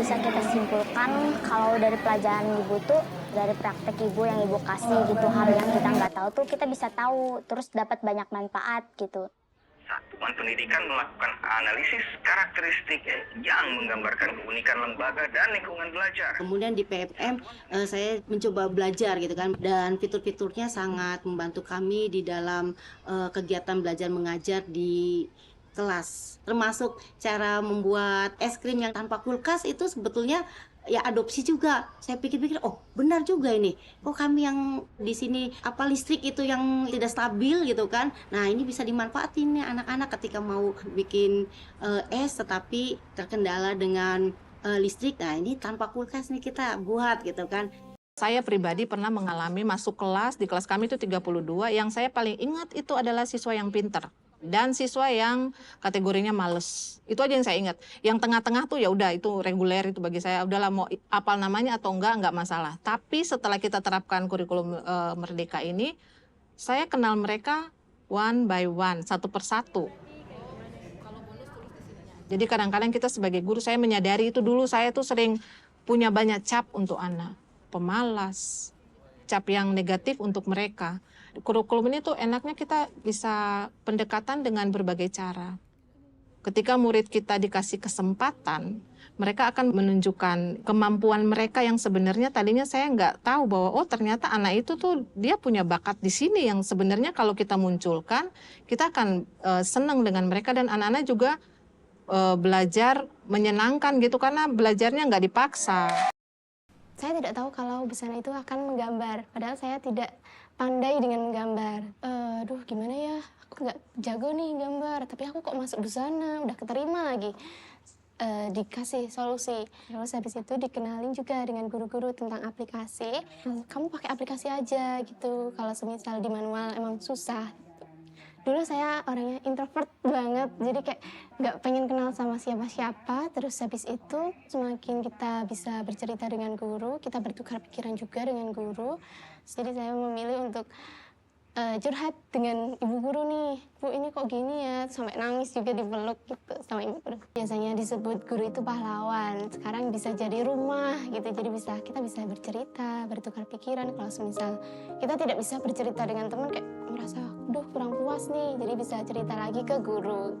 bisa kita simpulkan kalau dari pelajaran ibu tuh, dari praktek ibu yang ibu kasih gitu, hal yang kita nggak tahu tuh kita bisa tahu, terus dapat banyak manfaat gitu. Satuan pendidikan melakukan analisis karakteristik yang menggambarkan keunikan lembaga dan lingkungan belajar. Kemudian di PFM saya mencoba belajar gitu kan, dan fitur-fiturnya sangat membantu kami di dalam kegiatan belajar mengajar di kelas. Termasuk cara membuat es krim yang tanpa kulkas itu sebetulnya ya adopsi juga. Saya pikir-pikir, oh benar juga ini. Oh kami yang di sini apa listrik itu yang tidak stabil gitu kan. Nah ini bisa dimanfaatin nih anak-anak ketika mau bikin es tetapi terkendala dengan listrik. Nah ini tanpa kulkas nih kita buat gitu kan. Saya pribadi pernah mengalami masuk kelas, di kelas kami itu 32, yang saya paling ingat itu adalah siswa yang pinter. Dan siswa yang kategorinya males. Itu aja yang saya ingat. Yang tengah-tengah tuh ya udah itu reguler, itu bagi saya udahlah mau apal namanya atau enggak masalah. Tapi setelah kita terapkan kurikulum Merdeka ini, saya kenal mereka one by one, satu persatu. Jadi kadang-kadang kita sebagai guru, saya menyadari itu dulu saya tuh sering punya banyak cap untuk anak. Pemalas, cap yang negatif untuk mereka. Kurikulum ini tuh enaknya kita bisa pendekatan dengan berbagai cara. Ketika murid kita dikasih kesempatan, mereka akan menunjukkan kemampuan mereka yang sebenarnya tadinya saya nggak tahu bahwa oh ternyata anak itu tuh dia punya bakat di sini yang sebenarnya kalau kita munculkan, kita akan senang dengan mereka dan anak-anak juga belajar menyenangkan gitu karena belajarnya nggak dipaksa. Saya tidak tahu kalau busana itu akan menggambar, padahal saya tidak pandai dengan menggambar. Aduh gimana ya, aku nggak jago nih gambar, tapi aku kok masuk busana, udah keterima lagi. Dikasih solusi. Terus habis itu dikenalin juga dengan guru-guru tentang aplikasi. Kamu pakai aplikasi aja gitu, kalau semisal di manual emang susah. Dulu saya orangnya introvert banget, jadi kayak nggak pengen kenal sama siapa-siapa. Terus habis itu semakin kita bisa bercerita dengan guru, kita bertukar pikiran juga dengan guru. Jadi saya memilih untuk curhat dengan ibu guru nih, Bu ini kok gini ya, sampai nangis juga dipeluk gitu sama ibu guru. Biasanya disebut guru itu pahlawan, sekarang bisa jadi rumah gitu, jadi kita bisa bercerita, bertukar pikiran. Kalau semisal kita tidak bisa bercerita dengan teman kayak merasa, duh kurang puas nih, jadi bisa cerita lagi ke guru.